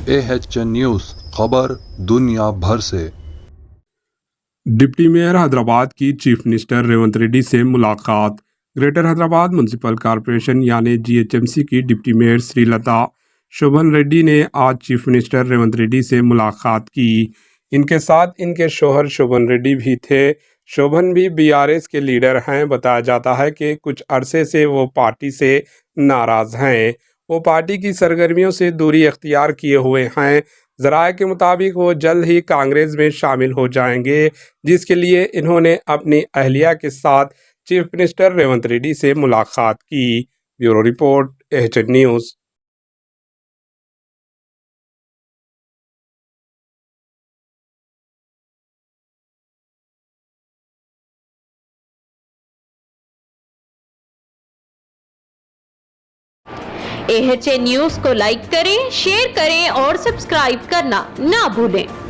AHN news खबर दुनिया भर से। डिप्टी मेयर हैदराबाद की चीफ मिनिस्टर रेवंत रेड्डी से मुलाकात। ग्रेटर हैदराबाद म्युनिसिपल कॉरपोरेशन यानी GHMC की डिप्टी मेयर श्रीलता शोभन रेड्डी ने आज चीफ मिनिस्टर रेवंत रेड्डी से मुलाकात की। इनके साथ इनके शोहर शोभन रेड्डी भी थे। शोभन भी BRS के लीडर हैं। बताया जाता है कि कुछ अरसे से वो पार्टी से नाराज हैं। वो पार्टी की सरगर्मियों से दूरी अख्तियार किए हुए हैं। ज़राए के मुताबिक वो जल्द ही कांग्रेस में शामिल हो जाएंगे, जिसके लिए इन्होंने अपनी अहलिया के साथ चीफ मिनिस्टर रेवंत रेड्डी से मुलाकात की। Bureau report, AHN news. AHN news को लाइक करें, शेयर करें और सब्सक्राइब करना ना भूलें।